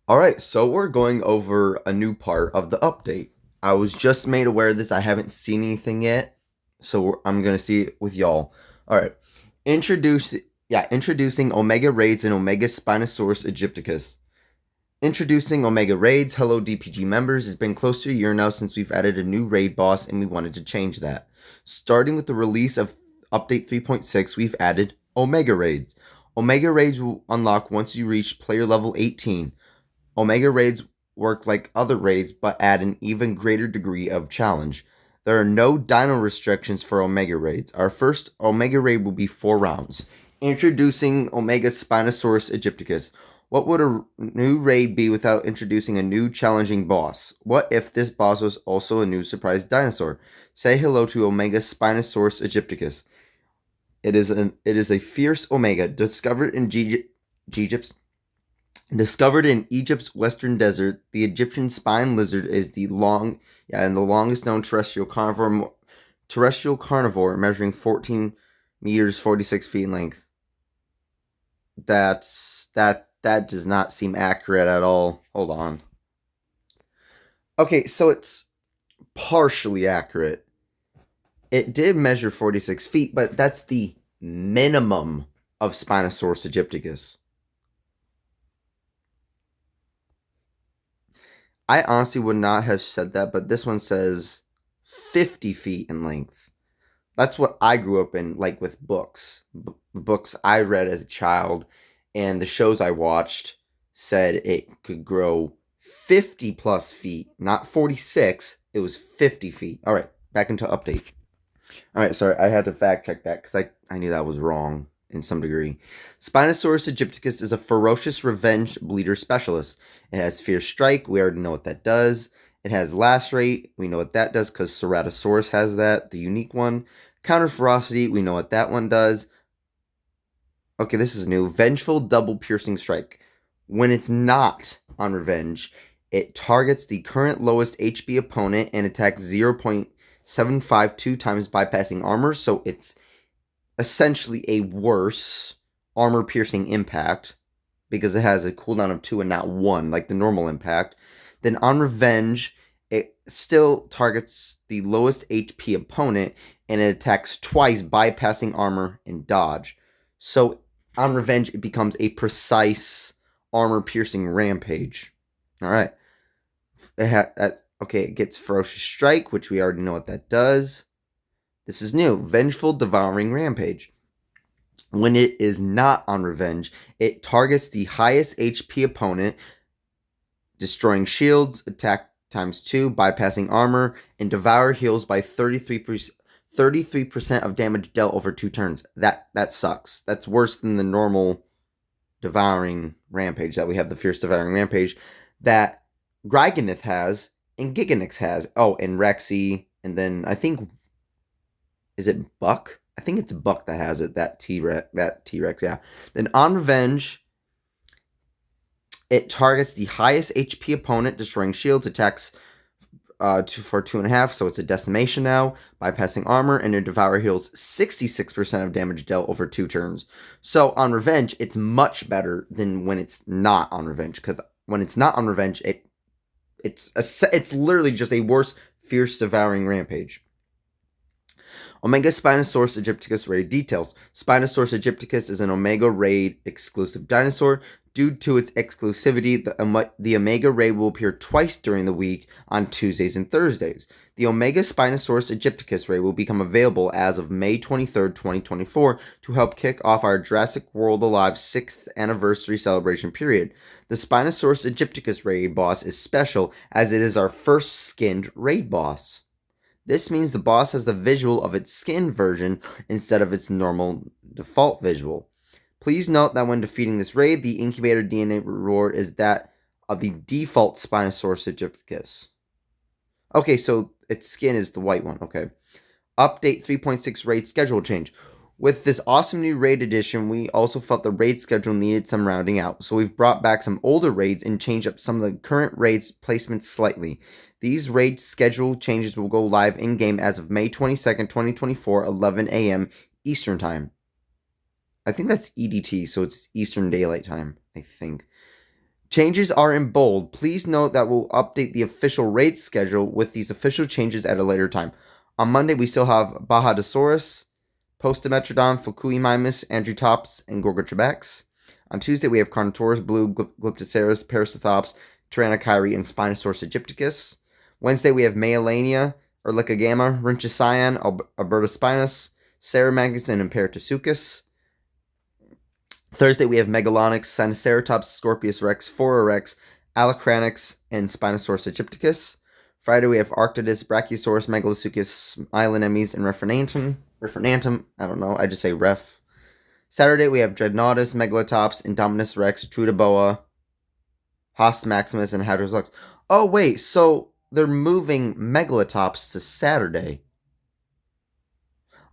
Alright, so we're going over a new part of the update. I was just made aware of this. I haven't seen anything yet, so I'm going to see it with y'all. Alright, introducing Omega Raids and Omega Spinosaurus Aegypticus. Introducing Omega Raids. Hello DPG members. It's been close to a year now since we've added a new raid boss and we wanted to change that. Starting with the release of update 3.6, we've added Omega Raids. Omega Raids will unlock once you reach player level 18. Omega Raids work like other raids, but add an even greater degree of challenge. There are no dino restrictions for Omega Raids. Our first Omega Raid will be 4 rounds. Introducing Omega Spinosaurus Aegypticus. What would a new raid be without introducing a new challenging boss? What if this boss was also a new surprise dinosaur? Say hello to Omega Spinosaurus Aegypticus. It is a fierce Omega discovered in Egypt's western desert. The Egyptian spine lizard is the longest known terrestrial carnivore, measuring 14 meters 46 feet in length. That does not seem accurate at all. Hold on. Okay, so it's partially accurate. It did measure 46 feet, but that's the minimum of Spinosaurus aegypticus. I honestly would not have said that, but this one says 50 feet in length. That's what I grew up in, like with books. Books I read as a child, and the shows I watched said it could grow 50 plus feet, not 46. It was 50 feet. All right, back into update. All right, sorry, I had to fact check that because I knew that was wrong in some degree. Spinosaurus aegypticus is a ferocious revenge bleeder specialist. It has fierce strike. We already know what that does. It has lacerate. We know what that does because Ceratosaurus has that, the unique one. Counter ferocity. We know what that one does. Okay, this is new. Vengeful double piercing strike. When it's not on revenge, it targets the current lowest HP opponent and attacks 0.752 times bypassing armor, so it's essentially a worse armor piercing impact because it has a cooldown of 2 and not 1 like the normal impact. Then on revenge, it still targets the lowest HP opponent and it attacks twice, bypassing armor and dodge. So on revenge, it becomes a precise armor piercing rampage. All right. It gets ferocious strike, which we already know what that does. This is new. Vengeful devouring rampage. When it is not on revenge, it targets the highest HP opponent, destroying shields, attack times 2, bypassing armor, and devour heals by 33% of damage dealt over 2 turns. That sucks. That's worse than the normal devouring rampage that we have, the fierce devouring rampage that Griganith has and Giganix has. Oh, and Rexy, and then I think, is it Buck? I think it's Buck that has it, that T-Rex, yeah. Then on revenge, it targets the highest HP opponent, destroying shields, attacks for 2.5, so it's a decimation now, bypassing armor, and it devour heals 66% of damage dealt over 2 turns. So on revenge, it's much better than when it's not on revenge, because when it's not on revenge, it's literally just a worse fierce devouring rampage. Omega Spinosaurus aegypticus raid details. Spinosaurus aegypticus is an Omega raid exclusive dinosaur. Due to its exclusivity, the Omega raid will appear twice during the week on Tuesdays and Thursdays. The Omega Spinosaurus aegypticus raid will become available as of May 23rd, 2024 to help kick off our Jurassic World Alive 6th anniversary celebration period. The Spinosaurus aegypticus raid boss is special as it is our first skinned raid boss. This means the boss has the visual of its skin version instead of its normal default visual. Please note that when defeating this raid, the incubator DNA reward is that of the default Spinosaurus aegypticus. Okay, so its skin is the white one. Okay. Update 3.6 raid schedule change. With this awesome new raid edition, we also felt the raid schedule needed some rounding out, so we've brought back some older raids and changed up some of the current raids placements slightly. These raid schedule changes will go live in-game as of May 22nd, 2024, 11 a.m. Eastern Time. I think that's EDT, so it's Eastern Daylight Time, I think. Changes are in bold. Please note that we'll update the official raid schedule with these official changes at a later time. On Monday, we still have Bahadosaurus, Postometrodon, Fukui-Mimus, Androtops, and Gorgotrabex. On Tuesday, we have Carnotaurus, Blue, Glyptoceras, Paracethops, Tyrannochairi, and Spinosaurus aegypticus. Wednesday, we have Mealania, Erlicogama, Rhynchocyan, Albertospinus, Ceramagnus, and Imperatosuchus. Thursday, we have Megalonyx, Sinoceratops, Scorpius rex, Phororex, Alacranix, and Spinosaurus aegypticus. Friday, we have Arctodus, Brachiosaurus, Megalosuchus, Mylonemes, and Refernatum. I don't know. I just say ref. Saturday, we have Dreadnoughtus, Megalotops, Indominus rex, Trudaboa, Haas Maximus, and Hadroslux. Oh, wait. So they're moving Megalotops to Saturday.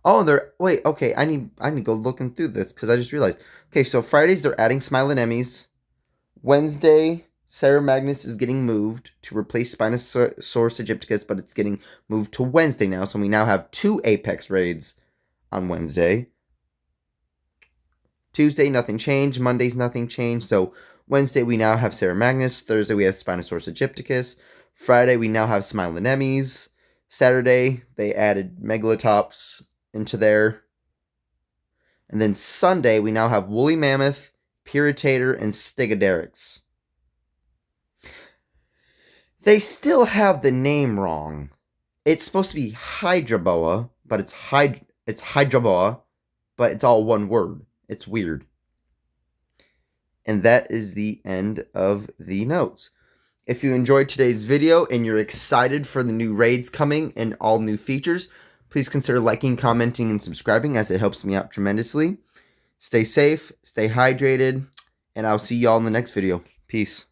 Oh, wait, okay, I need to go looking through this because I just realized. Okay, so Fridays they're adding Smilonemes. Wednesday, Ceramagnus is getting moved to replace Spinosaurus aegypticus, but it's getting moved to Wednesday now, so we now have 2 Apex raids on Wednesday. Tuesday, nothing changed. Monday's nothing changed. So Wednesday, we now have Ceramagnus. Thursday, we have Spinosaurus aegypticus. Friday, we now have Smilonemes. Saturday, they added Megalotops into there. And then Sunday, we now have Woolly Mammoth, Pyritator, and Stegoderix. They still have the name wrong. It's supposed to be Hydroboa, but it's Hydroboa, but it's all one word. It's weird. And that is the end of the notes. If you enjoyed today's video and you're excited for the new raids coming and all new features, please consider liking, commenting, and subscribing as it helps me out tremendously. Stay safe, stay hydrated, and I'll see y'all in the next video. Peace.